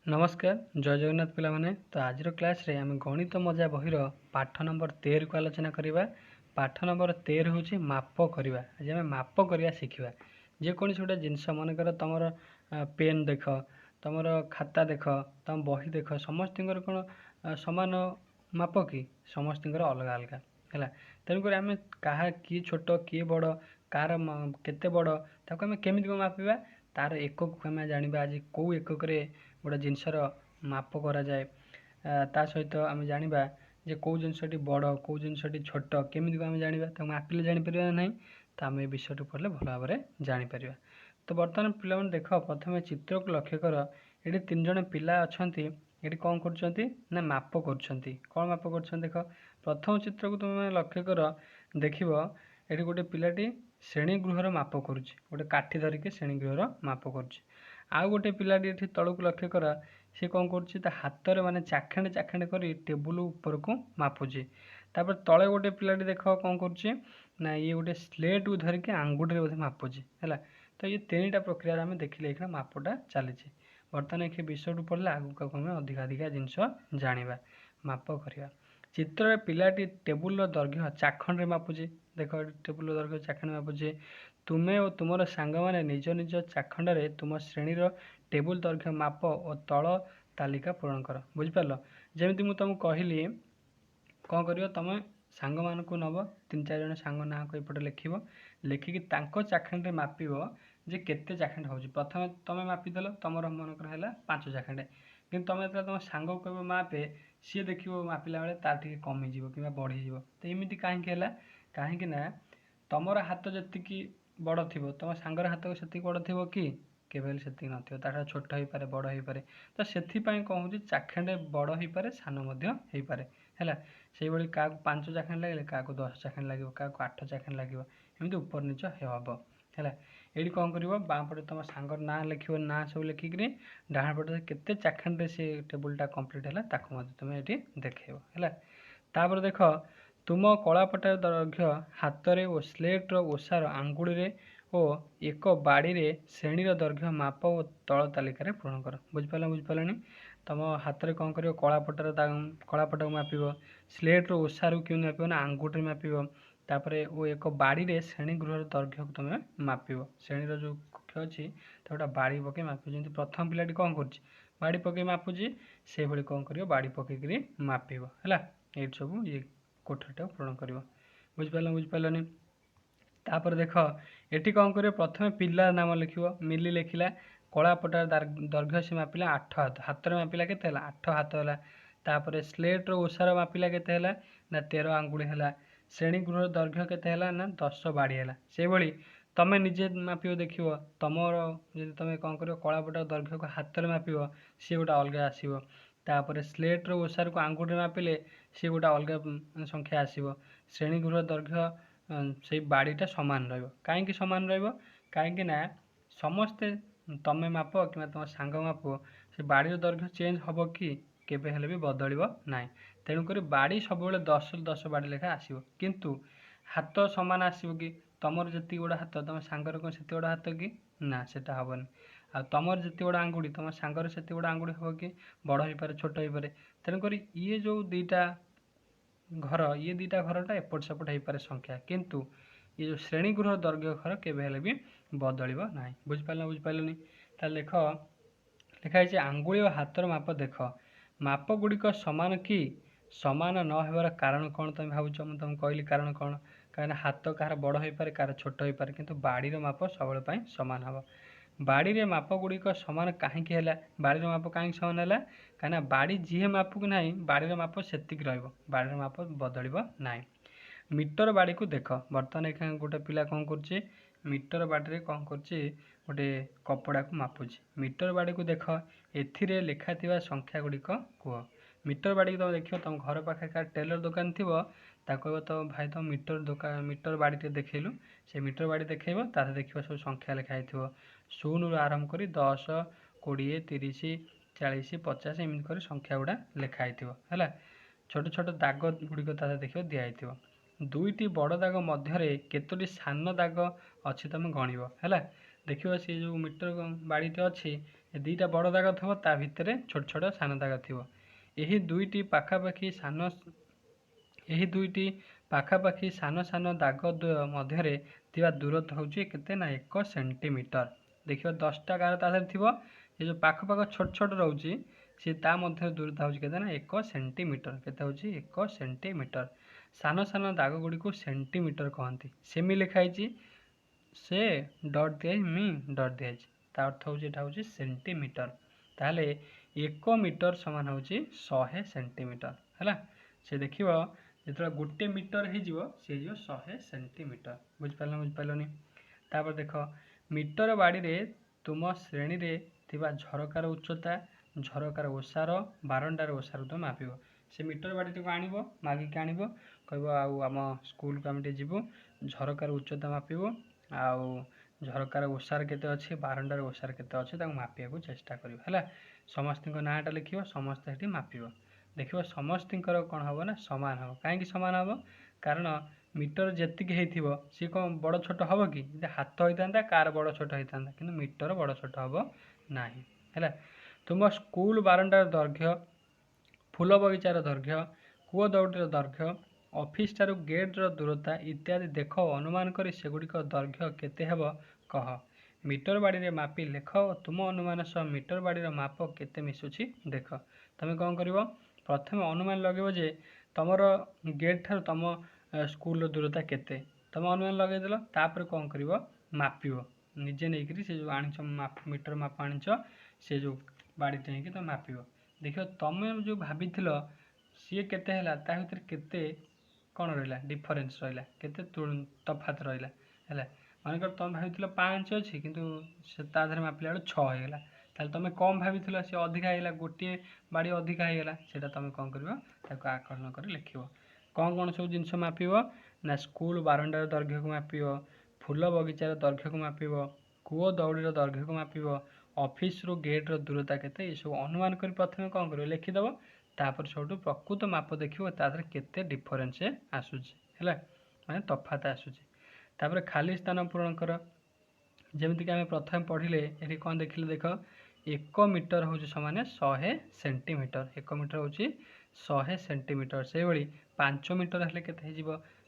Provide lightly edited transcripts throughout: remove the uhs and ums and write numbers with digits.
नमस्कार जय जगन्नाथ पिला माने तो आज क्लास रे आम गणित मजा बहिर पाठ नंबर 13 को आलोचना करवा। पाठ नंबर 13 हूँ माप करवा। आज आम माप करवा शिखा जेकोसी गोटे जिनस मनकर तुम पेन देख तुम खाता देख तुम बही देख समस्त कौन सामान माप कि समस्त अलग अलग है। तेणुक आम क्या किए छोट किए बड़ कार केते बड़ ताको आम केमी मापिबा तार एकक को आम जाना आज कौ एकक गोटे जिनसर माप करा जाए ता सहित आम जाना जे कौ जिनसटी बड़ कौ जिनसटी छोट केमी आम जाना मापिले जापर ना तो आम ए विषय पढ़ले भल भाव में जापर। तो बर्तमान पिला देख प्रथम चित्र को लक्ष्य कर ये 3 जन पिला अच्छा ये कौन कर माप कर कौन माप कर देख प्रथम चित्र को तुम लक्ष्य कर देख ये गोटे पिलाटी श्रेणी गृहर माप करुच्ची गोटे काठी धरिकी श्रेणी गृहर माप करुच्ची आउ गोटे पिलाटी ये तलू लक्ष्य कर सी कौन कर हाथ में माने चाखेंडे चाखेंडे कर टेबुल ऊपर को मापुची तापर तले गोटे पिलाटी देख कौन कर ये गोटे स्लेट को धरिकी आंगुठी बोधे मापुची है। तो ये 3टा प्रक्रिया आम देखिले ये मापटा चली बर्तमान ये विषय पढ़ले आगू आम अधिका अधिका जिनस जाना माप करवा। चित्र पिलाटी टेबुल दैर्घ्य चाखंडे मापुची देख टेबुल दैर्घ्य चाखंडे मापुची तुम्हें और तुम सांग मैंने निज निज चाखंडे तुम श्रेणी टेबुल दैर्घ्य माप और तल तालिका पूरण कर बुझिपार जमी मुझे तुमको कहली कौन कर तुम सांग मान को नब 3-4 जन सांग ना को एपटे लिख लिखिकी चाखंडे माप जे केते चाखंड हो प्रथम तुम मापिदेल तुम मनकर है 5 चाखंडे कि तुम जो तुम सांग को कह मापे सी देख मापिला बेले तार टे कमिज कि बढ़ीज तो एमती कहीं कहीं तुम हाथ जी बड़ थी तुम सांगर हाथ से बड़ थी कि केवल से ना छोट हो पारे बड़ हो पारे तो से कौन हो चाखेंडे बड़ हो पारे सान हो पारे है से भाई क्या 5 चाखेंड लगे क्या 10 चाखेंड लगे क्या 8 चाखेंड लगे एमती ऊपर नीच हम है। ये कौन कर बाँपटे तुम सांगर ना लिख ना सब लिखिक डाण पटे केते चाखेंडे से टेबुलटा कम्प्लीट है तुम ये देखेब है। तापर देख तुम कलापटार दैर्घ्य हाथ में और स्लेट्र ओसार आंगुड़ी और एक बाड़ी रे श्रेणी दैर्घ्य माप और तल तालिकार पूरण कर बुझिपार तुम हाथ में कौन कर कलापटा को माप स्लेट्र ओसार क्यों माप ना आंगुठी माप तापर वो एक बाड़ी रे श्रेणी गृह दैर्घ्य को तुम माप श्रेणी जो कक्ष अच्छी गोटे बाड़ी पकई माप जमी प्रथम पिलाटी कौन कर बाड़ी पकई मापुची से भाई कौन कर बाड़ी पकईकि माप है ये सब ये कोठरीटा पूरण कर बुझिपार तापर देख ये कौन कर प्रथम पिला नाम लिख मिली लिखला कलापटार दैर्घ्य से मापिला 8 हाथ हाथ में मापिला के 8 हाथ है। तापर स्लेट्र ओसार मापिला के 13 आंगुड़ी है। श्रेणी गृह दैर्घ्य के ना 10 बाड़ी है से भाई तुम निजे माप देख तुम जब तुम कौन कर कलापटार दैर्घ्य को हाथ में माप सी गोटे अलग आसो तापर स्लेट्र ओसार को आंगुठी मापिले सी गोटे अलग संख्या आसो श्रेणी गृह दैर्घ्य से बाड़ीटा सामान रही सामान रही समस्ते तुम माप कि तुम सांग माप से बाड़ी दैर्घ्य चेंज हम कि केबे हेले भी बदल ना तेणुक बाड़ी सब 10 बाड़ी लेखा आसो किंतु हाथ सामान आसो कि तुम जी गोड़ा हाथ तुम सांगर कौन से गोड़ा हाथ कि ना से हेनी आ तुम जी बड़ा आंगुड़ी तुम सांगर से बड़ा आंगुड़ी हम कि बड़ हो पारे छोट हो पारे तेणुक ये जो 2टा घर ये 2टा घरटा एपट सेपट हो पारे संख्या किंतु ये जो श्रेणी गृह दैर्घ्य घर केवे भी बदल ना बुझिपारे देख लिखाई आंगुड़ी और हाथर माप देख माप गुड़िक सामान कि सामान न होबार कारण कौन तुम भावुच मुझे तुमको कहली कारण कौन कहीं हाथ कह बड़ हो पारे कह छोट हो पारे किंतु बाड़ीर माप सब सामान हम बाड़ी रे माप गुड़िक सामान कहीं बाड़ी माप कहीं सामान है कहीं बाड़ी जी माप कि ना बाड़ी माप से बाड़ी माप बदल ना। मीटर बाड़ी को देख बर्तमान ये गोटे पिला कौन कर मीटर बाड़ी कौन कर गोटे कपड़ा को मापुची मीटर बाड़ी को देख ए लिखा संख्या गुड़िक कह मीटर बाड़ी तुम देख तुम घर पाखे का टेलर दुकान थी ताको तो भाई तुम मीटर दुकान मीटर बाड़ी देखलु से मीटर बाड़ी देखेब तार देख सब संख्या लिखाई 0 रु आरंभ कर 10 20 30 40 50 एमती कर संख्या गुड़ा लिखाई है छोट छोट दाग गुड़िक देख दिखाई 2टी बड़ दाग मध्य केतोटी सान दाग अच्छी तुम गणब है देखिए सी जो मीटर बाड़ीटे अच्छी ए दुईटा बड़ दाग थो ता भितर छोट छोट सान दाग थी यही दुईटी पाखापाखि सान सान दाग मध्य दूरत्व हूँ केते ना 1 सेंटीमीटर। देखिए 10टा गार तादेह थी ये जो पाख पाख छोट छोट रोचे सी ता मध्य दूरता हूँ केते ना 1 सेंटीमीटर केते हूँ 1 सेंटीमीटर। सान सान दाग गुड़ी को सेंटीमीटर कहती सेमी लिखाई से डट दिया मी डट दिया ता अर्थ हूँ यहाँ हूँ सेंटीमीटर ताहले 1 मीटर समान हूँ 100 सेंटीमीटर है से देखिए जो गोटे मीटर हो 100 सेंटीमीटर बुझिपारनी तापर देख मीटर बाड़ी रे तुम श्रेणी रे थिबा झरकार उच्चता झरकार ओसार बारंडार ओसार तुम मापिब से मीटर बाड़ी को आण मागिक आण कह आम स्कूल को आम जीवु झरकार उच्चता मापिब आउ झरकार ओसार केते अच्छी बारंडार ओसार केते अच्छी मापिया को चेष्टा कर समस्त नाटा लिख समस्त ये मापिब देखिए समस्त कौन हम ना सामान हम कहीं सामान हम कारण मीटर जी हो सी कौन बड़ छोट हम कि हाथ होता कार बड़ छोट होता कि मीटर बड़ छोट हम ना है तुम स्कूल बारंडार दैर्घ्य फूल बगीचार दैर्घ्य कूह दौड़ीर दैर्घ्य ऑफिस ठारू गेट दूरता इत्यादि देख अनुमान कर सेगुड़िक दैर्घ्य केते हेब कह मीटर बाड़ी रे मापी लेख तुम अनुमान सह मीटर बाड़ी माप केते मिसुची देख तुम कौन कर प्रथम अनुमान लगे जे तुमर गेट ठारू तुम स्कूल दूरता केते तुम अनुमान लगेदेल तापर कौन कर मापिब निजे नहीं से जो आनी मीटर माप आनी से जो बाड़ी टे तुम मापिब देख तुम जो भाभी सी केते हैला ता भितर केते कौन रहा डिफरेन्स रहा केते तफात रहा है मानकर तुम भाई 5 अच्छी किंतु ताधर मापिला 6 होगा ताल तुम कम भाभी सी अधिका होगा गोटे बाड़ी अधिका होगा से तुम कौन कर आकलन कर लिख कौन कौन सब जिन मापिब ना स्कूल बारंडार दैर्घ्य को मापिब फूल बगीचार दैर्घ्य को मापिब कूह दौड़ीर दैर्घ्य को मापिब ऑफिस रु गेट दूरता केते ये सब अनुमान कर प्रथम कौन कर लिखिदेव तापर सब प्रकृत माप देखिए तादर केते डिफरेन्स आसूची है माने तफात आसूची तापर खाली स्थान पूरण कर जमीक आम प्रथम पढ़ले ये कौन देखिले देख 1 मीटर हूँ समान 100 सेंटीमीटर 1 मीटर हूँ 100 सेंटीमीटर से भाई 5 मीटर हेल्ले के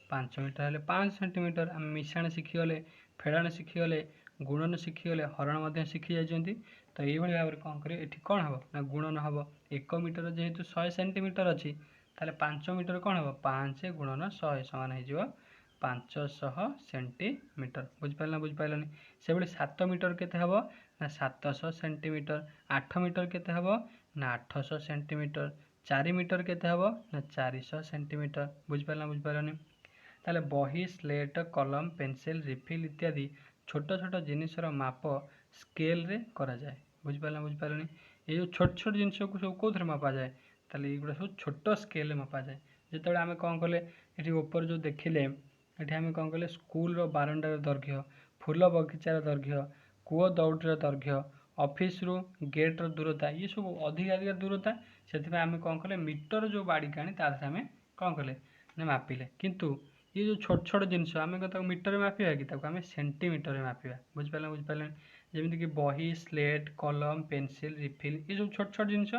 5 मीटर हेल्ले 5 सेंटीमीटर आम मिशाण शिखीगले फेड़ाण शिखीगले गुणन शिखीगले हरण शिखी जाइए तो ये भाव में कौन करें ये कौन हम ना गुणन हम 1 मीटर जेहेतु 100 सेंटीमीटर अच्छी ताले 5 मीटर कौन हम 5 गुणन 100 सामान हो 500 सेंटीमीटर बुझिपारनी से भाई 7 मीटर केते हम ना 700 सेंटीमीटर 8 मीटर केते हम ना 800 सेंटीमीटर 4 मीटर केते हम ना 400 सेंटीमीटर बुझिपारनी ताले बही स्लेट कलम पेंसिल रिफिल इत्यादि छोट छोट जिनिसर माप स्केल रे करा जाए बुझिपारनी ये जो छोट छोट जिनस को सब कौन मापा जाए ताले ये सब छोट स्केल मापा जाए जिते आम कौन कले ये ऊपर जो देखिले ये आम कौन कले स्कूल बारंडार दैर्घ्य फूल बगीचार दैर्घ्य कूह दौड़ीर दैर्घ्य ऑफिस रु गेट दूरता ये सब अधिक अधिक दूरता से आम कौन कले मीटर जो बाड़ी का आनी आम कौन कले ना मापिले किंतु ये जो छोट छोट जिनस आम मीटर मापिया कि आम सेंटीमीटर मापिया बुझिपारे जमीक बही स्लेट कलम पेंसिल रिफिल ये सब छोट छोट जिनस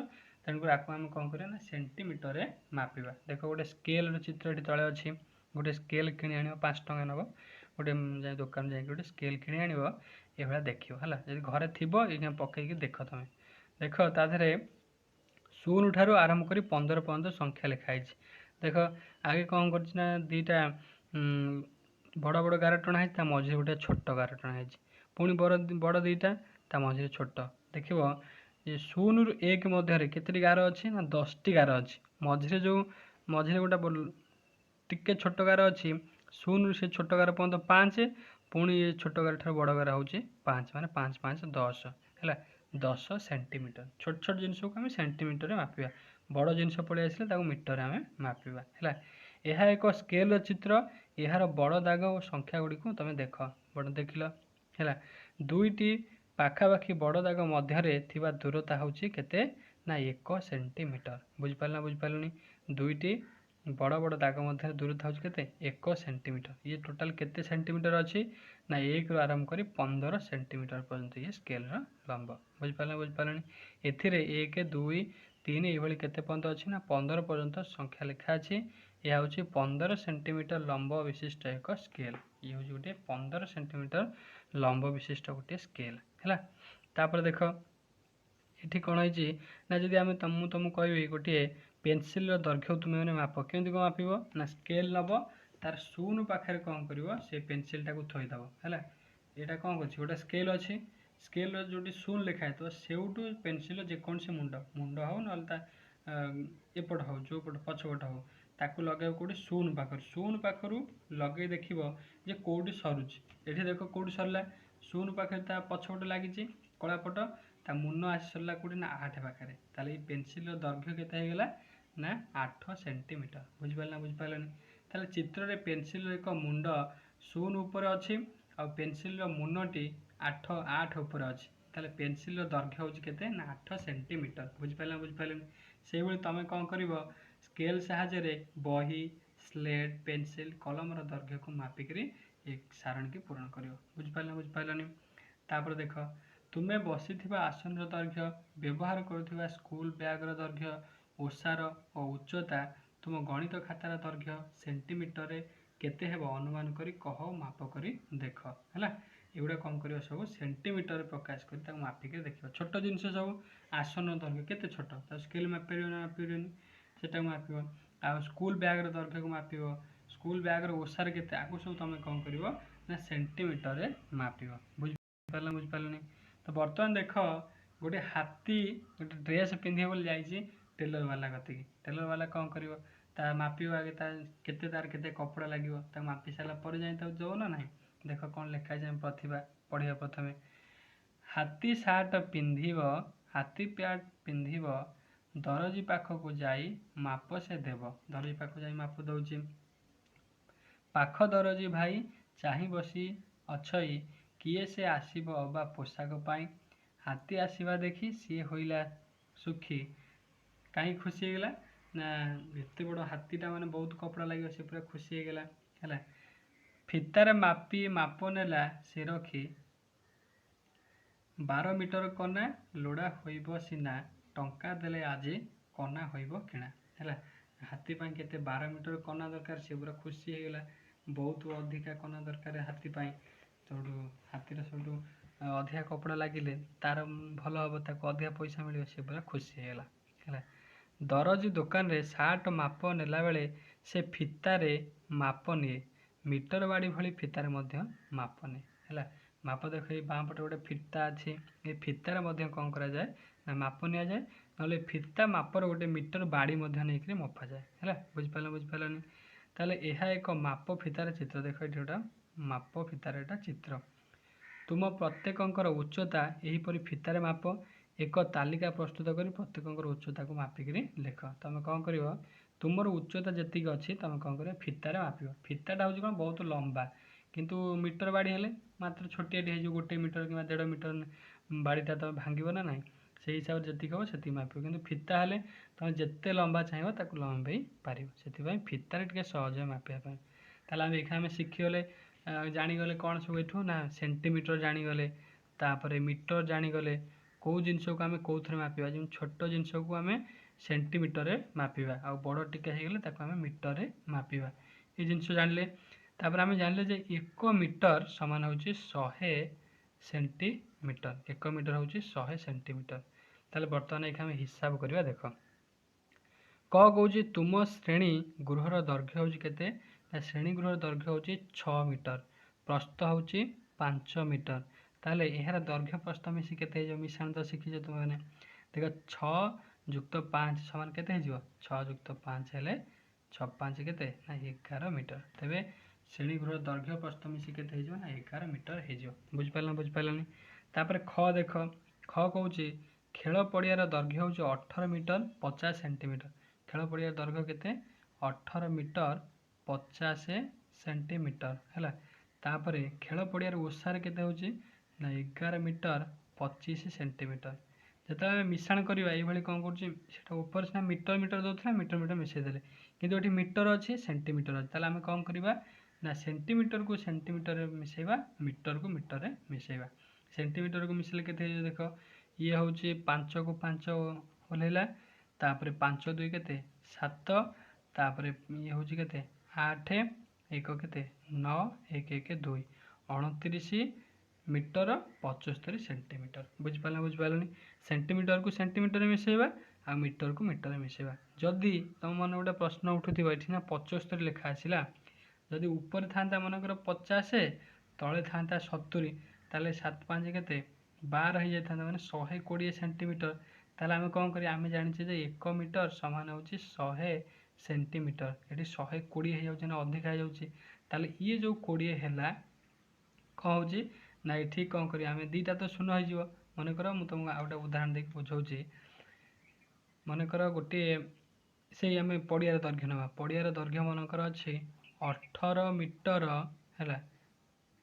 तेणुकर आपको आम कौन करें ना सेंटीमीटर मापिबा देख गोटे स्केल चित्र ये तले अच्छी गोटे स्केल कि आण 5 टंका नब गोटे दुकान जाए गोटे स्केल कि आण ये देख है जब घरे थी ये पकईकि देख तुम देख ताधे 0 ठारू आरंभ कर 15 पर्यंत संख्या लिखाई देख आगे कौन कर दीटा बड़ बड़ गार टणा मझे गोटे छोट गार टणा पुणी बड़ दीटा ता मझे छोट देख ये 0 रु 1 मध्य केतटी गार अच्छी ना 10टी गार अच्छी मझे जो मझे गोटे टिके छोट गार अच्छी 0 रु से छोट गार पर्यंत 5 पुणी ये छोट गार ठार बड़ गार हूँ 5 माने 5 5 10 है 10 सेंटीमीटर छोट छोट जिनस को आम सेंटीमीटर मापिबा बड़ जिनस पलि आसे मीटर आम मापिबा है यह एक स्केल चित्र यार बड़ दाग और संख्या गुड़ी को तुम देख बड़ देख है दुईटी पाखापाखि बड़ दाग मध्य दूरता हूँ केते ना 1 सेंटीमीटर बुझिपारनी दुईटी बड़ बड़ दाग मध्य दूरता हूँ के 1 सेंटीमीटर। ये टोटाल केते सेंटीमीटर अच्छी ना 1 रु आरंभ कर 15 सेंटीमीटर पर्यंत ये स्केल लंब बुझिपारे। एथिरे 1 2 3 ये केते पर्यंत अच्छी ना 15 पर्यंत संख्या लिखा अच्छी। यह हूँ 15 सेंटीमीटर लंब विशिष्ट एक स्केल। ये हूँ गोटे 15 सेंटीमीटर लंब विशिष्ट गोटे स्केल है। तापर देख ये कौन है ना जदि आम तुमको कहि गोटे पेनसिल दैर्घ्य तुम्हें मैंने माप केमती कौन माप ना स्केल नब तार शून पाखे कौन कर से पेनसिल टाक थईदब है। यहाँ कौन कर गोटे स्केल अच्छी स्केल जो शून लिखाए तो से पेनसिल जेकोसी मुंड मुंड हो ना एपट हो जो पट पछपट हो ताकू लगे कौटे शून पाखर शून पाखर लगे देख जे कौटी सरुच ये देख कौटी सरला शून पाखे पछपट लगी कलापट ता मुन आसी सरला कौटी ना 8 पाखे ताले ये पेनसिल दैर्घ्य केते होगा ना 8 सेंटीमीटर बुझिपारे। ताले चित्र रे पेनसिल एक मुंड शून उपर अच्छी आ पेनसिल मुनटी 8 उपर अच्छी ताले पेनसिल दैर्घ्य हूँ केते ना 8 सेंटीमीटर बुझिपारे। से भाई तुम कौन कर स्केल साहाय्य बही स्लेट पेनसिल कलम दैर्घ्य को मापिक एक सारण की पूरण कर बुझिपारे। तापर देख तुम्हें बसी आसन दैर्घ्य व्यवहार करुवा स्कूल बैगर दैर्घ्य ओसार और उच्चता तुम गणित खातार दैर्घ्य सेंटीमीटर केते हेब अनुमान करी कह माप करी देख है। एगुड़ा कौन कर सब सेंटीमीटर प्रकाश कर मापिक देख छोट जिन सब आसन दैर्घ्य केते छोट स्केल मापर ना मापर से माप आ स्कूल बैगर दैर्घ्य को माप स्कूल बैगर ओसार के आगे सब तुम कौन कर सेंटीमीटर माप बुझिपारे। तो बर्तमान देख गोटे हाथी गोटे ड्रेस पिंधे बोली जाइए टेलर वाला कति टेलर वाला कौन कर माप आगे केते तार केते कपड़ा लगे मापी सारा पर जाए जो ना ना देख कौन लिखा जाए प्रतिभा पढ़िया प्रथमे हाथी सार्ट पिंधिब हाथी पैंट पिंधिब दरजी पाखक जाई माप से देव दरजी पाख जाई माप दौची पाख दरजी भाई चाही बसी अच्छई किए से आसीब बा पोशाक पाई हाथी आसवा देखी सी होइला सुखी कहीं खुशी होगला ना एत बड़ हाथीटा माने बहुत कपड़ा लगे से पूरा खुशी होगला है। फितार मापी माप नेला से रखी 12 मीटर कना लोड़ा होइब सीना टंका देले आज कना होइब किणा है। हाथी पाई केते 12 मीटर कना दरकार से पूरा खुशी होगला बहुत अधिका कना दरकार हाथी पाई सब हाथीर सब अधिका कपड़ा लगिले तार भल हम ताको अधिका पैसा मिले से पूरा खुशी होगला है। दरजी दुकान रे सार्ट माप नेला बेले से फितारे माप निए मीटर बाड़ी भली फितार मध्य माप ने है। माप देख बाँ पटे गोटे फिता अच्छी ये फितार मध्य कौन करा जाए ना माप नि जाए ना फिता मापर गोटे मीटर बाड़ी नहीं मपा जाए है। बुझिपारे ताले यह एक माप फितार चित्र देख ये गोटा माप फितार एटा चित्र तुम प्रत्येकंकर उच्चता यहीपरि फितार माप एक तालिका प्रस्तुत कर प्रत्येकंकर उच्चता को मापिक लेख तुम कौन कर तुमर उच्चता जी अच्छी तुम कौन कर फितार माप फिताटा हूँ कौन बहुत लंबा किंतु मीटर बाड़ी हेले मात्र छोटियाटे हो गोटे मीटर कि 1.5 मीटर बाड़ीटा तुम भांगो ना ना से हिसाब से जी हम से माप कि फिता हेले तुम जिते लंबा चाहिए ताको लंबाई पार से फितार टे सहज मापापी ताले आम शिखीगले जाणीगले कौन सब ये ना सेंटीमीटर जाणीगले तापर मीटर जाणीगले कौ जिनस को आम कौ थे मापा जो छोट जिनस को आम सेंटीमीटर मापा आ बड़ टिके आम मीटर मापा ये जिनस जानिले तापर आम जानिले जे 1 मीटर समान हूँ 100 सेंटीमीटर 1 मीटर हूँ 100 सेंटीमीटर ताले बर्तमान ये आम हिसाब करवा देख क कौच तुम श्रेणी गृहर दैर्घ्य हूँ केते श्रेणी गृहर दैर्घ्य हूँ 6 मीटर प्रस्थ हूँ 5 मीटर ताले यार दैर्घ्य प्रस्थ मिसी केते मिशाण तो शिखीज तुम मैंने देख 6 + 5 समान केते 6 + 5 हेले 6 5 केते ना 11 मीटर तेरे श्रेणी गृह दैर्घ्य प्रस्थ मिसी केते ना 11 मीटर हो बुझिपारानी। तापर ख देख ख कौच खेल पड़ियार दैर्घ्य हूँ 18 मीटर 50 सेंटीमीटर खेल पड़ियार दैर्घ्य केते 18 मीटर 50 सेंटीमीटर है। तापर खेल पड़ियार ओसार केते हूँ ना 11 मीटर 25 सेंटीमीटर ଯେତେବେଳେ ଆମେ ମିଶାଣ କରିବା ଏଇଭଳି କ'ଣ କରୁଛି, ସେଟା ଉପରେ ସିନା ମିଟର ମିଟର ଦେଉଥିଲା, ମିଟର ମିଟର ମିଶାଇ ଦେଲେ, କିନ୍ତୁ ଏଠି ମିଟର ଅଛି, ସେଣ୍ଟିମିଟର ଅଛି। ତାହେଲେ ଆମେ କ'ଣ କରିବା ନା ସେଣ୍ଟିମିଟରକୁ ସେଣ୍ଟିମିଟରରେ ମିଶାଇବା, ମିଟରକୁ ମିଟରରେ ମିଶାଇବା। ସେଣ୍ଟିମିଟରକୁ ମିଶାଇଲେ କେତେ ହେଇଯିବ ଦେଖ, ଇଏ ହେଉଛି 5କୁ 5 ଓହ୍ଲେଇଲା, ତାପରେ 5 2 କେତେ 7, ତାପରେ ଇଏ ହେଉଛି କେତେ 8, 1 କେତେ 9, 1 1 2, 29 ମିଟର 75 ସେଣ୍ଟିମିଟର। ବୁଝିପାରିଲନି? ସେଣ୍ଟିମିଟରକୁ ସେଣ୍ଟିମିଟରରେ ମିଶାଇବା ଆଉ ମିଟରକୁ ମିଟରରେ ମିଶାଇବା। ଯଦି ତୁମ ମନେ ଗୋଟେ ପ୍ରଶ୍ନ ଉଠୁଥିବ, ଏଠି ନା 75 ଲେଖା ଆସିଲା, ଯଦି ଉପରେ ଥାନ୍ତା ମନେକର 50, ତଳେ ଥାନ୍ତା 70, ତାହେଲେ 7 5 କେତେ 12 ହେଇଯାଇଥାନ୍ତା, ମାନେ 120 ସେଣ୍ଟିମିଟର। ତାହେଲେ ଆମେ କ'ଣ କରିବା, ଆମେ ଜାଣିଛେ ଯେ 1 ମିଟର ସମାନ ହେଉଛି 100 ସେଣ୍ଟିମିଟର। ଏଠି 120 ହେଇଯାଉଛି ନା ଅଧିକା ହେଇଯାଉଛି। ତାହେଲେ ଇଏ ଯେଉଁ 20 ହେଲା କ'ଣ ହେଉଛି ନା ଏଠି କ'ଣ କରିବା, ଆମେ ଦୁଇଟା ତ ଶୂନ ହେଇଯିବ। ମନେକର ମୁଁ ତୁମକୁ ଆଉ ଗୋଟେ ଉଦାହରଣ ଦେଇକି ବୁଝାଉଛି। ମନେକର ଗୋଟିଏ ସେଇ ଆମେ ପଡ଼ିଆର ଦୈର୍ଘ୍ୟ ନେବା। ପଡ଼ିଆର ଦୈର୍ଘ୍ୟ ମନେକର ଅଛି 18 ମିଟର ହେଲା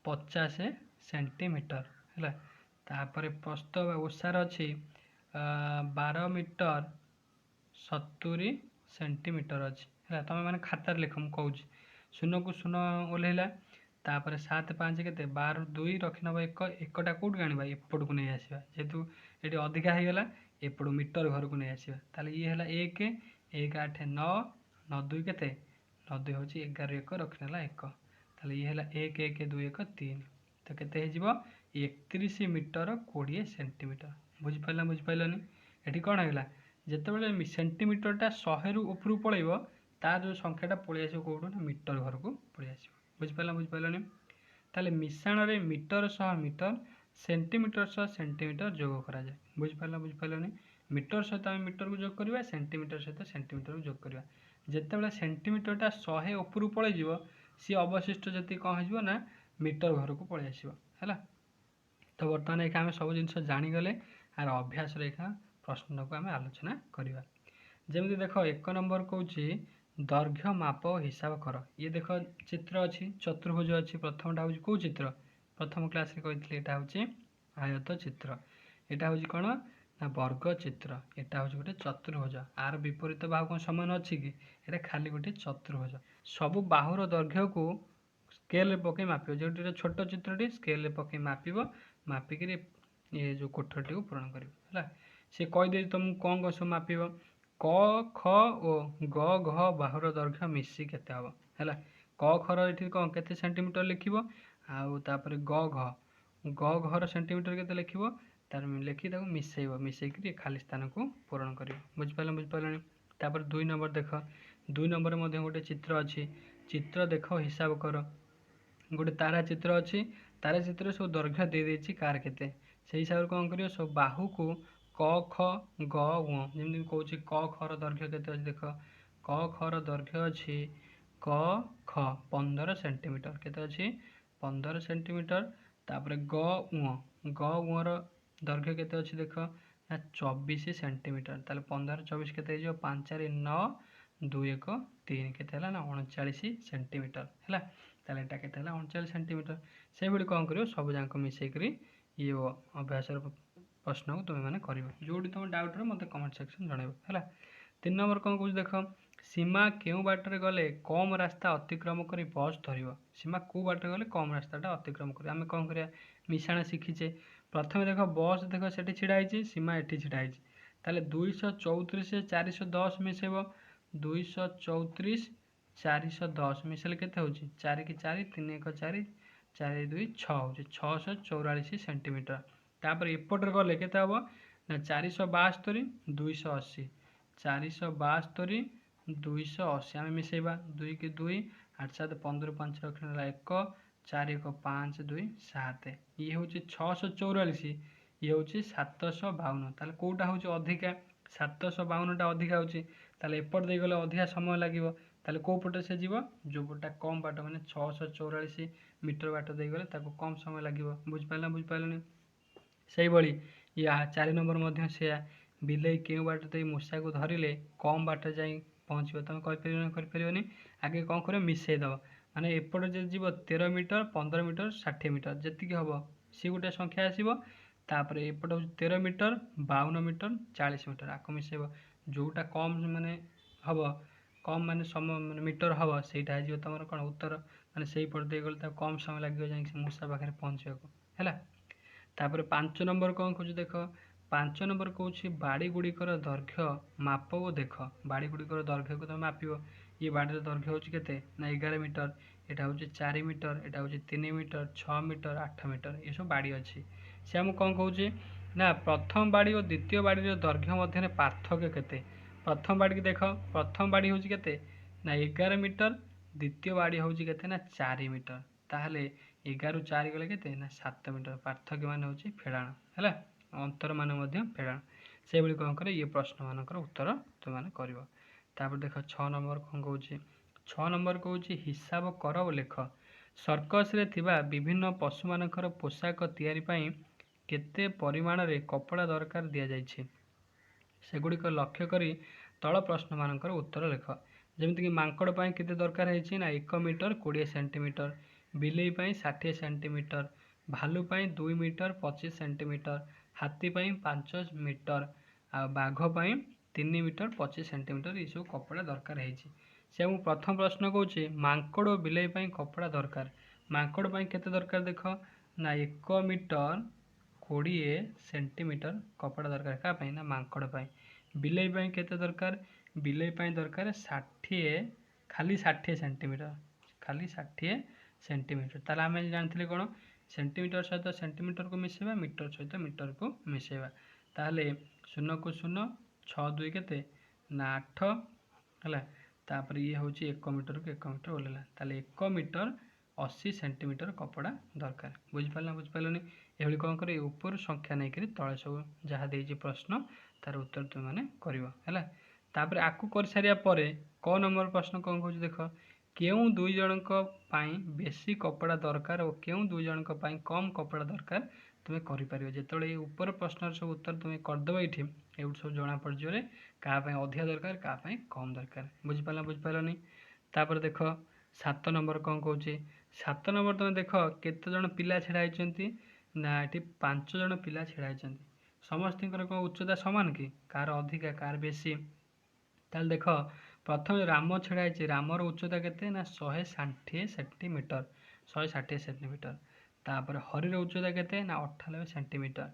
50 ସେଣ୍ଟିମିଟର ହେଲା। ତାପରେ ପ୍ରସ୍ଥ ବା ଓସାର ଅଛି 12 ମିଟର 70 ସେଣ୍ଟିମିଟର ଅଛି ହେଲା। ତୁମେ ମାନେ ଖାତାରେ ଲେଖ, ମୁଁ କହୁଛି। ଶୂନକୁ ଶୂନ ଓହ୍ଲେଇଲା, ତାପରେ 7 5 କେତେ 12 2 ରଖିନେବ 1, ଏକଟା କେଉଁଠୁ ଆଣିବା, ଏପଟକୁ ନେଇ ଆସିବା। ଯେହେତୁ ଏଠି ଅଧିକା ହେଇଗଲା, ଏପଟୁ ମିଟର ଘରକୁ ନେଇ ଆସିବା। ତାହେଲେ ଇଏ ହେଲା 1 1 8 9 9 2 କେତେ 9 2 ହେଉଛି 11 1 ରଖିନେଲା 1। ତାହେଲେ ଇଏ ହେଲା 1 1 2 1 3, ତ କେତେ ହେଇଯିବ 31 ମିଟର 20 ସେଣ୍ଟିମିଟର। ବୁଝିପାରିଲନି? ଏଠି କ'ଣ ହେଇଗଲା, ଯେତେବେଳେ ସେଣ୍ଟିମିଟରଟା 100ରୁ ଉପରକୁ ପଳେଇବ, ତାର ଯେଉଁ ସଂଖ୍ୟାଟା ପଳେଇ ଆସିବ କେଉଁଠୁ ନା ମିଟର ଘରକୁ ପଳେଇ ଆସିବ। ବୁଝିପାରିଲନି? ତାହେଲେ ମିଶାଣରେ ମିଟର ସହ ମିଟର, ସେଣ୍ଟିମିଟର ସହ ସେଣ୍ଟିମିଟର ଯୋଗ କରାଯାଏ। ବୁଝିପାରିଲନି? ମିଟର ସହିତ ଆମେ ମିଟରକୁ ଯୋଗ କରିବା, ସେଣ୍ଟିମିଟର ସହିତ ସେଣ୍ଟିମିଟରକୁ ଯୋଗ କରିବା। ଯେତେବେଳେ ସେଣ୍ଟିମିଟରଟା 100 ଉପରକୁ ପଳେଇଯିବ, ସିଏ ଅବଶିଷ୍ଟ ଯେତିକି କ'ଣ ହେଇଯିବ ନା ମିଟର ଘରକୁ ପଳେଇ ଆସିବ ହେଲା। ତ ବର୍ତ୍ତମାନ ଏଇକା ଆମେ ସବୁ ଜିନିଷ ଜାଣିଗଲେ, ଆର ଅଭ୍ୟାସରେ ଏଇକା ପ୍ରଶ୍ନକୁ ଆମେ ଆଲୋଚନା କରିବା। ଯେମିତି ଦେଖ 1 ନମ୍ବର କହୁଛି ଦୈର୍ଘ୍ୟ ମାପ ଓ ହିସାବ କର। ଇଏ ଦେଖ ଚିତ୍ର ଅଛି, ଚତୁର୍ଭୁଜ ଅଛି। ପ୍ରଥମଟା ହେଉଛି କେଉଁ ଚିତ୍ର, ପ୍ରଥମ କ୍ଲାସରେ କହିଥିଲି ଏଇଟା ହେଉଛି ଆୟତ ଚିତ୍ର। ଏଇଟା ହେଉଛି କ'ଣ ନା ବର୍ଗ ଚିତ୍ର। ଏଇଟା ହେଉଛି ଗୋଟେ ଚତୁର୍ଭୁଜ। ଆର ବିପରୀତ ବାହୁ କ'ଣ ସମାନ ଅଛି କି, ଏଇଟା ଖାଲି ଗୋଟେ ଚତୁର୍ଭୁଜ। ସବୁ ବାହୁର ଦୈର୍ଘ୍ୟକୁ ସ୍କେଲରେ ପକାଇ ମାପିବ। ଯେଉଁଠି ଗୋଟେ ଛୋଟ ଚିତ୍ରଟି ସ୍କେଲରେ ପକାଇ ମାପିବ, ମାପିକିରି ଏ ଯେଉଁ କୋଠରୀଟିକୁ ପୂରଣ କରିବ ହେଲା। ସେ କହିଦେଇଛି ତୁମକୁ କ'ଣ କ'ଣ ସବୁ ମାପିବ। କ ଖ ଓ ଗ ଘ ବାହୁର ଦୈର୍ଘ୍ୟ ମିଶି କେତେ ହେବ ହେଲା। କ ଖର ଏଠି କ'ଣ କେତେ ସେଣ୍ଟିମିଟର ଲେଖିବ, ଆଉ ତାପରେ ଗ ଘର ସେଣ୍ଟିମିଟର କେତେ ଲେଖିବ, ତାର ଲେଖି ତାକୁ ମିଶାଇବ, ମିଶାଇକିରି ଖାଲି ସ୍ଥାନକୁ ପୂରଣ କରିବ। ବୁଝିପାରିଲନି? ତାପରେ 2 ନମ୍ବର ଦେଖ, 2 ନମ୍ବରରେ ମଧ୍ୟ ଗୋଟେ ଚିତ୍ର ଅଛି। ଚିତ୍ର ଦେଖ ହିସାବ କର। ଗୋଟେ ତାରା ଚିତ୍ର ଅଛି, ତାରା ଚିତ୍ରରେ ସବୁ ଦୈର୍ଘ୍ୟ ଦେଇଦେଇଛି କାହାର କେତେ। ସେଇ ହିସାବରେ କ'ଣ କରିବ, ସବୁ ବାହୁକୁ କ ଖ ଗ ଙ, ଯେମିତି କହୁଛି କ ଖର ଦୈର୍ଘ୍ୟ କେତେ ଅଛି ଦେଖ। କ ଖର ଦୈର୍ଘ୍ୟ ଅଛି କ ଖ 15 ସେଣ୍ଟିମିଟର। କେତେ ଅଛି 15 ସେଣ୍ଟିମିଟର। ତାପରେ ଗ ର ଦୈର୍ଘ୍ୟ କେତେ ଅଛି ଦେଖ ନା 24 ସେଣ୍ଟିମିଟର। ତାହେଲେ 15 24 କେତେ ହେଇଯିବ, 5 4 9 2 1 3 କେତେ ହେଲା ନା 39 ସେଣ୍ଟିମିଟର ହେଲା। ତାହେଲେ ଏଇଟା କେତେ ହେଲା 39 ସେଣ୍ଟିମିଟର। ସେଇଭଳି କ'ଣ କରିବ, ସବୁ ଯାକ ମିଶାଇକରି ଇଏ ଅଭ୍ୟାସର ପ୍ରଶ୍ନକୁ ତୁମେ ମାନେ କରିବ। ଯେଉଁଠି ତୁମ ଡାଉଟ୍ ରହିବ ମୋତେ କମେଣ୍ଟ ସେକ୍ସନ୍ ଜଣାଇବ ହେଲା। 3 ନମ୍ବର କ'ଣ କହୁଛି ଦେଖ, ସୀମା କେଉଁ ବାଟରେ ଗଲେ କମ୍ ରାସ୍ତା ଅତିକ୍ରମ କରି ବସ୍ ଧରିବ। ସୀମା କେଉଁ ବାଟରେ ଗଲେ କମ୍ ରାସ୍ତାଟା ଅତିକ୍ରମ କରିବ। ଆମେ କ'ଣ କରିବା, ମିଶାଣ ଶିଖିଛେ। ପ୍ରଥମେ ଦେଖ ବସ୍ ଦେଖ ସେଠି ଛିଡ଼ା ହେଇଛି, ସୀମା ଏଠି ଛିଡ଼ା ହେଇଛି। ତାହେଲେ 234 410 ମିଶାଇବ। 234 410 ମିଶାଇଲେ କେତେ ହେଉଛି, 4 କି 4 3 1 4 4 2 6 ହେଉଛି 644 ସେଣ୍ଟିମିଟର। ତାପରେ ଏପଟରେ ଗଲେ କେତେ ହେବ ନା 472 280, 472 280 ଆମେ ମିଶାଇବା। 2 କି 2 8 7 15 5 ରଖିନେଲା 1 4 1 5 2 7, ଇଏ ହେଉଛି 644, ଇଏ ହେଉଛି 752। ତାହେଲେ କେଉଁଟା ହେଉଛି ଅଧିକା, 752ଟା ଅଧିକା ହେଉଛି। ତାହେଲେ ଏପଟ ଦେଇଗଲେ ଅଧିକା ସମୟ ଲାଗିବ। ତାହେଲେ କେଉଁ ପଟେ ସେ ଯିବ, ଯେଉଁ ପଟଟା କମ୍ ବାଟ, ମାନେ 644 ମିଟର ବାଟ ଦେଇଗଲେ ତାକୁ କମ୍ ସମୟ ଲାଗିବ। ବୁଝିପାରିଲନି? ସେଇଭଳି ଇଏ 4 ନମ୍ବର ମଧ୍ୟ ସେୟା। ବିଲେଇ କେଉଁ ବାଟ ଦେଇ ମୂଷାକୁ ଧରିଲେ କମ୍ ବାଟ ଯାଇ ପହଞ୍ଚିବ। ତୁମେ କରିପାରିବନି। ଆଗେ କ'ଣ କରିବ, ମିଶାଇ ଦେବ। ମାନେ ଏପଟେ ଯଦି ଯିବ 13 ମିଟର 15 ମିଟର 60 ମିଟର ଯେତିକି ହେବ ସିଏ ଗୋଟେ ସଂଖ୍ୟା ଆସିବ। तापर एपट हूँ 13 मीटर 52 मीटर 40 मीटर आपको मिसेब जोटा कम माने हम कम माने समय माने मीटर हम सहीटा हो तुम कौन उत्तर माने से पट दे गले कम समय लगे जाए मूषा पाखे पहुँचा है। तापर 5 नंबर कौन कह देख 5 नंबर कौन बाड़ी गुड़िकर दैर्घ्य माप और देख बाड़ी गुड़िकर दैर्घ्य को तुम माप ये बाड़ीर दैर्घ्य हूँ के ना 11 मीटर यहाँ हूँ 4 मीटर यहाँ हूँ 3 मीटर 6 मीटर 8 मीटर ये सब बाड़ी अच्छी से आमको कौन कहे ना प्रथम बाड़ी और द्वितीय बाड़ीर दैर्घ्य मध्य पार्थक्य केते प्रथम बाड़ी की देख प्रथम बाड़ी हूँ के ना 11 मीटर द्वितीय बाड़ी हूँ के ना 4 मीटर ताहले 11 ରୁ 4 गले के ना 7 मीटर पार्थक्य मान हूँ फेड़ाण है अंतर मान फेड़ाण से कौन करे ये प्रश्न मानकर उत्तर तुम कर देख 6 नंबर कौन कौन 6 नंबर कौन हिसाब कर और लेख सर्कस रे थिबा विभिन्न पशु मानकर पोशाक तैयारी पई केते परिमाण रे कपड़ा दरकार दिया जाइछे सेगुड़िक लक्ष्य करी तल प्रश्न मानकर उत्तर लेख जमीक मांकड़ पाई केते दरकार है ना 1 मीटर 20 सेंटीमीटर बिलेई पाई 60 सेंटीमीटर भालू पाई 2 मीटर 25 सेंटीमीटर हाथी पाई 5 मीटर आ बाघ पाई 3 मीटर 25 सेंटीमीटर ये सब कपड़ा दरकार है से प्रथम प्रश्न कौचे मांकड़ और बिलेई पाई कपड़ा दरकार मांकड़ पाई केते दरकार देख ना 1 मीटर 20 सेंटीमीटर कपड़ा दरकार क्या पाई ना मांकड़ पाई बिलेई पाई केते दरकार बिलेई पाई दरकार 60 खाली 60 सेंटीमीटर खाली 60 सेंटीमीटर ताले आम जानते कौन सेंटीमीटर सहित सेंटीमीटर को मिसेबा मीटर सहित मीटर को मिसेबा ताहले 0 को 0 6 2 के ना 8 है तापर ये हूँ 1 मीटर को 1 मीटर ओल्ला ताले 1 मीटर 80 सेंटीमीटर कपड़ा दरकार बुझिपारे ये कौन कर ऊपर संख्या नहीं करी तले सब जहाँ देती प्रश्न तार उत्तर तुम मैंने कर आकु कर सारिया परे क नंबर प्रश्न कौन कह देख केउं दुई जनक पाई बेसी कपड़ा दरकार और केउं दुई जनक पाई कम कपड़ा दरकार तुम्हें करें जो ये ऊपर प्रश्न सब उत्तर तुम्हें करदेव ये सब जना पड़ जाए क्या अधिका दरकार क्या कम दरकार बुझिपारनी तापर देख 7 नंबर कौन कौचे 7 नंबर तुम देख केते जन पिला छिड़ा होती ना ये 5 जन पिला छिड़ा होती समस्त कौन उच्चता सामान कि कार अधिका कार बेसी ताल देख प्रथम राम छिड़ा रामर उच्चता केते ना 160 सेंटीमीटर 160 सेंटीमीटर तापर हरिर उच्चता केते ना 98 सेंटीमीटर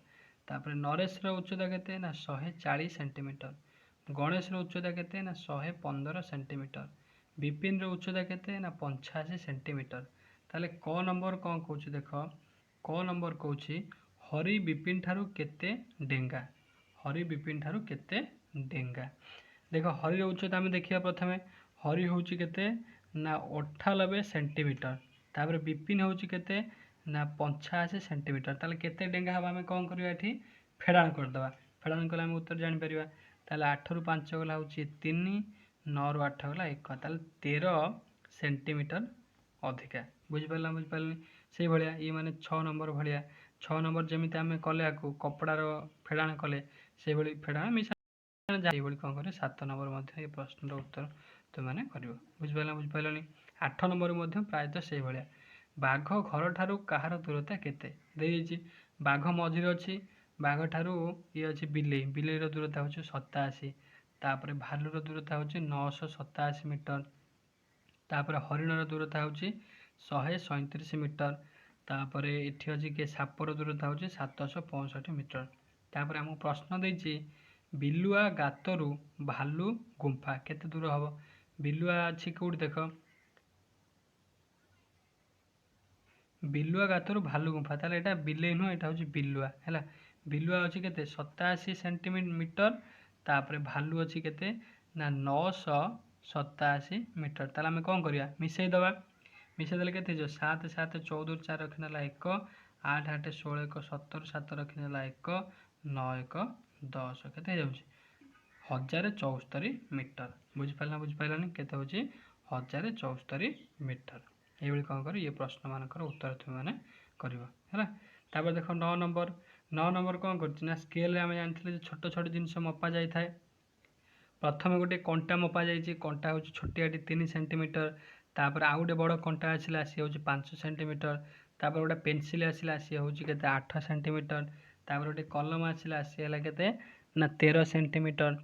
तापर नरेश उच्चता केते ना 140 सेंटीमीटर गणेश उच्चता केते ना 115 सेंटीमीटर विपिन उच्चता केते ना 85 सेंटीमीटर ताले क नंबर कौन कौच देख क नंबर कौच हरि विपिन ठारू केते डेंगा हरि विपिन ठारू केते डेंगा देख हरि उच्चता आम देखा प्रथम हरि हूँ केते ना 98 सेंटीमीटर तापर विपिन हूँ केते ना 85 सेंटीमीटर ताले केते डेंगा हम आम कौन करवा ये फेड़ाण करदे फेड़ाण कले आम उत्तर जापर ताले 8 ରୁ 5 गला हूँ 3 9 ରୁ 8 गला 1 ताले 13 सेंटीमीटर अधिका बुझिपारे से भाया ये माने 6 नंबर भाया 6 नंबर जमी आम कले कपड़ार फेड़ाण कले से फेड़ाण मिसा कौन कर 7 नंबर ये प्रश्न उत्तर तुमने कर बुझिपारे 8 नंबर प्रायतः से भाया बाघ घर ठारू कहार दूरता केते बाघ मझिरे अच्छी बाघ ठारू ये अच्छी बिलेई बिलेईर दूरता हूँ 87 तापर भालुर दूरता हूँ 987 मीटर तापर हरिणर दूरता हूँ 137 मीटर तापर ये अच्छी के सापर दूरता हूँ 765 मीटर तापर आम प्रश्न देती बिलुआ गातरू भालू गुंफा केते दूर हम बिलुआ अच्छी कौट देख बिलुआ गातरू भालू गुंफा ताले एटा बिलेई नुह एटा हूँ बिलुआ है बिलुआ अच्छी के 87 सेंटीमीटर तापर भालू अच्छी के ना 987 मीटर ताले आम कौन करवा मिसईदबा मिसईदे के 7 7 14 4 रखिने 1 8 8 16 1 17 7 रखिने 1 9 1 10 के 1074 मीटर बुझिपारानी के 1074 मीटर ये कौन कर ये प्रश्न मानकर उत्तर तुमने कर देख 9 नंबर कौन कर स्केल आम जानते छोट छोट जिनस मपा जाए प्रथम गोटे कंटा मपा जाइए कंटा हूँ छोटियाटी 3 सेंटीमीटर तापर आउ गोटे बड़ कंटा आसला सी हूँ 5 सेंटीमीटर तापर गोटे पेनसिल आसला सी हूँ के 8 सेंटीमीटर तापर गोटे कलम आसला सी है केते ना 13 सेंटीमीटर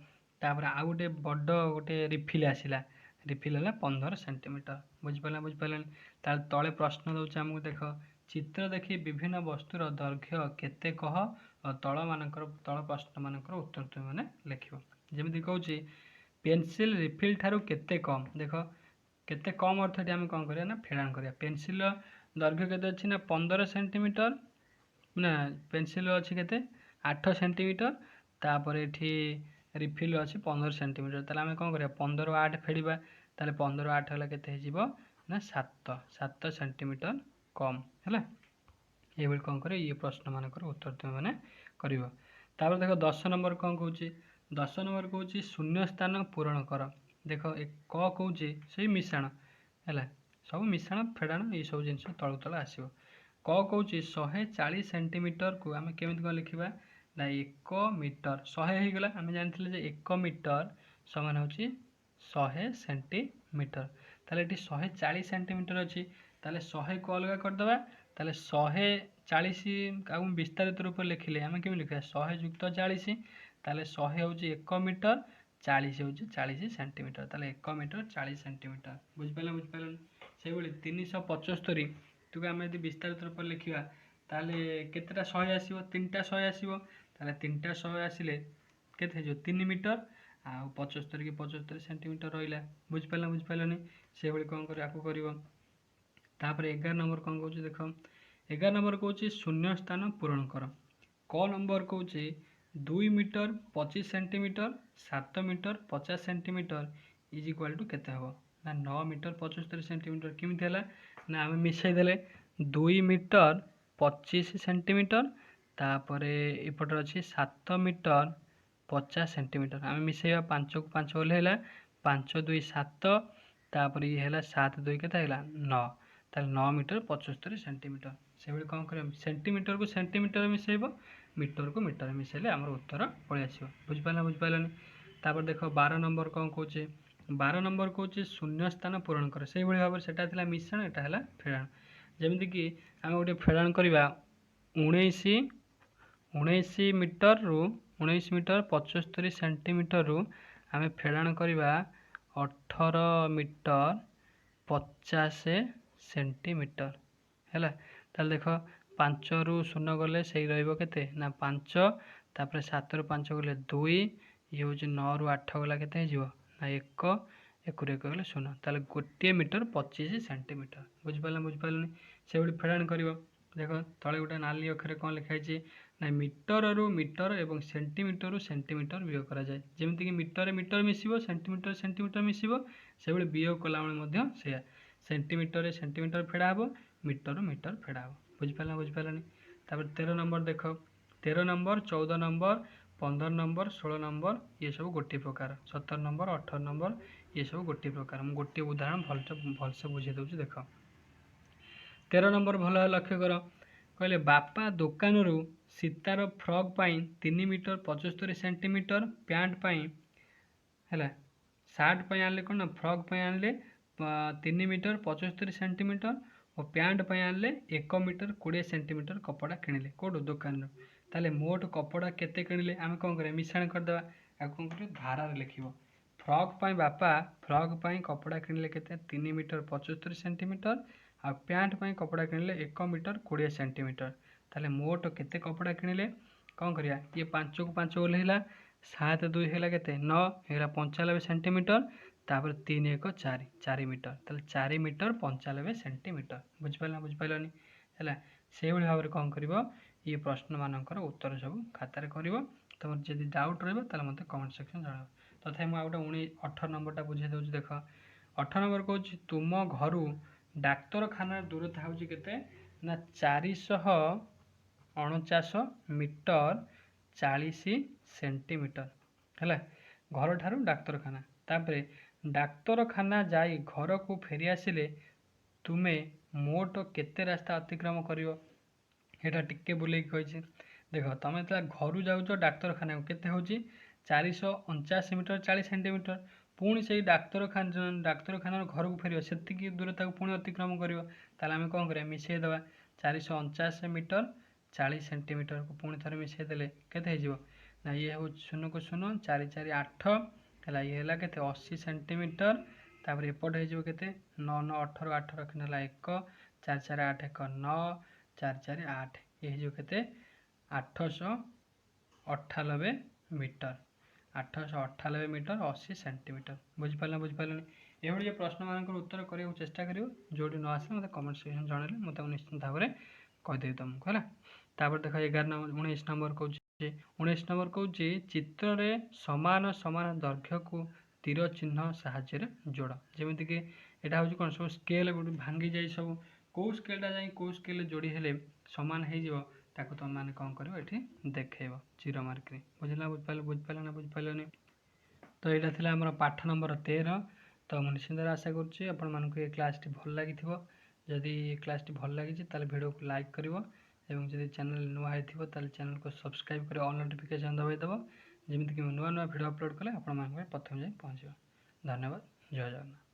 तापर आउ गोटे बड़ गोटे रिफिल आसला रिफिल है 15 सेंटीमीटर बुझिपारे तार तले प्रश्न दौर आमको देख चित्र देखी विभिन्न वस्तुर दैर्घ्य केते कह तल मानकर तल प्रश्न मानकर उत्तर तुम मैंने लिख जमी कौच पेनसिल रिफिल ठारू केते कम देख केते कम अर्थ ये आम कौन करा फेड़ाण करा पेनसिल दैर्घ्य केते अच्छी ना 15 सेंटीमीटर ना पेनसिल अच्छी केते 8 सेंटीमीटर तापर ये रिफिल अच्छी 15 सेंटीमीटर ताले आम कौन करा 15 8 फेड़ा ताले 15 8 है केते ना 7 सेंटीमीटर कम है ये कौन कर ये प्रश्न मानकर उत्तर तुम मैंने कर देख 10 नंबर कौन कौच 10 नंबर कौच शून्य स्थान पूरण कर देख क कौच से मिश्रण है सब मिश्रण फेड़ाण ये सब जिन तलू तल आसो क कौच 140 सेंटीमीटर को आम केमी कौन लिखा ना 1 मीटर 100 होगला आम जानी 1 मीटर समान हूँ 100 सेंटीमीटर ताले 140 सेंटीमीटर अच्छी ताले 100 को अलग करदे ताले 140 आम विस्तारित रूप लिखिले आम केमी लिखा 100 युक्त 40 ताले 100 हूँ 1 मीटर 40 हूँ 40 सेंटीमीटर ताले 1 मीटर 40 सेंटीमीटर बुझिपारे से 375 तुक आम यदि विस्तारित रूप लिखा ताले केतेटा 100 आसो 3टा 100 आसो ताले 3टा 100 आसिले केते हो 3 मीटर आ 75 कि 75 सेंटीमीटर रहा बुझिपारे से कौन कर 11 नंबर कौन कौच देख 11 नंबर कौच शून्य स्थान पूरण कर क नंबर कौच 2 metre 25 centimetre 7 metre 50 centimetre is equal to केते हम ना 9 मीटर 75 सेंटीमीटर केमी है ना आम मिसईदे 2 मीटर 25 सेंटीमीटर तापर एपटर अच्छी 7 मीटर 50 सेंटीमीटर आम मिसेवा 5 को 5 ओल्ला 5 2 7 तापर ये है 7 2 के 9 ताल 9 मीटर 75 सेंटीमीटर से कौन कर सेंटीमीटर को सेंटीमीटर मिसेब मीटर को मीटर मिसेले आम उत्तर पलि आसो बुझिपारे तापर देख 12 नंबर कौन कौचे 12 नंबर कौचे शून्य स्थान पूरण कर से भाव से मिश्रण यहाँ है फेड़ाण जमीक आम गोटे फेड़ाण करवा 19 मीटर रु 19 मीटर 75 सेंटीमीटर रु आम फेड़ाण करवा 18 मीटर 50 सेंटीमीटर है ताल देख 5 रु 0 गले से रते ना 5 तापर 7 रु 5 गले 2 ये हूँ 9 रु 8 गला के ना 1 1 गले 0 ताल 1 मीटर 25 सेंटीमीटर बुझिपारे से फेड़ाण कर देख तले गोटे नाली अक्षर कौन लिखाई ना मीटर रु मीटर एवं सेंटीमीटर रु सेंटीमीटर वियोग करा जाए जमीक मीटर मीटर मिसिबो सेंटीमीटर सेंटीमीटर मिसिबो से वियोग कला से सेंटीमीटर सेंटीमीटर फेड़ा हे मीटर मीटर फेड़ा हे बुझिपारे तापर 13 नंबर देख 13 नंबर 14 नंबर 15 नंबर 16 नंबर ये सब गोटे प्रकार 17 नंबर 18 नंबर ये सब गोटे प्रकार मुझे गोटे उदाहरण भलसे बुझे दूसरी देख 13 नंबर भल लक्ष्य कर कहले बापा दुकान रु सीतार फ्रॉक पाई 3 मीटर 75 सेंटीमीटर पैंट पाई है सार्ट पाई आनले कौन ना फ्रॉक पाई आनले 3 मीटर 75 सेंटीमीटर और पैंट पाई आनले 1 मीटर 20 सेंटीमीटर कपड़ा किणिले कौटू दुकान ताले मोट कपड़ा केते किणिले आम कौन करें मिश्रण करदे कौन कर धारा लिख फ्रॉक पाई बापा फ्रॉक पाई कपड़ा किणिले केते 3 मीटर 75 सेंटीमीटर आ पैंट पाई कपड़ा किणिले 1 मीटर 20 सेंटीमीटर ताले मोट केते कपड़ा किणिले कौन करिया ये 5 को 5 ओल्ला 7 2 है केते 9 है 95 सेंटीमीटर तापर 3 1 4 मीटर ताले 4 मीटर 95 सेंटीमीटर बुझिपारानी है से भाव में कौन कर ये प्रश्न मानकर उत्तर सब खातार कर तुम जब डाउट रहा मत कमेंट सेक्शन जन तथा मुझे गोटे 18 नंबरटा बुझे दूसरी देख 18 नंबर कौच तुम घर डाक्तरखाना दूरता हूँ केते ना 449 मीटर 40 सेंटीमीटर है घर ठारू डाक्तरखाना तापर डाक्तरखाना जाई घर को फेरी आसिले तुमे मोट केते रास्ता अतिक्रम करिवो एटा टिके बुले कही देख तुम घर जाऊच डाक्तरखाना केते हूँ 449 मीटर 40 सेंटीमीटर पुणी से डाक्तरखाना घर को फेर से दूरता को पुणी अतिक्रम कर कौन करें मिसईदे 449 मीटर 40 सेंटीमीटर को पुणी थे मिसई देले केते हो ना ये हूँ 0 को 0 4 4 8 है ये है के 80 सेंटीमीटर तापर एपट हो 9 9 18 8 रखना है 1 4 4 8 1 9 4 4 8 ये के 898 मीटर 898 मीटर 80 सेंटीमीटर बुझिपारे ये जो प्रश्न मान उत्तर करने चेष्टा कर जो न आसे मतलब कमेंट सेक्शन जनइले मुझे निश्चित भाव में कहीदेवी तुमको है तापर देख 11 नंबर 19 नंबर कौन 19 नंबर कौन चित्र रे समान समान दैर्घ्य को तीर चिन्ह साहाय्य जोड़ जमीक यहाँ हूँ कौन सब स्केल गोटे भांगी जाए सब कौ स्केलटा जा कौ स्केल जोड़ी हेले सामान हो तुम मैंने कौन कर देखेब चिर मार्क बुझला बुझिपाल ना बुझिपारे तो यहाँ थी आम पाठ नंबर 13 तो मुझे निश्चित आशा करूँ क्लास टी भल लगी जदि क्लास टी भल लगी भिडियो को लाइक कर जब चैनल नुआ होता चैनल को सब्सक्राइब कर ऑल नोटिफिकेशन दबाईदेव जमीक नुआ नुआ भिडियो अपलोड कले आप प्रथम जाए पहुँच। धन्यवाद। जय जगन्नाथ।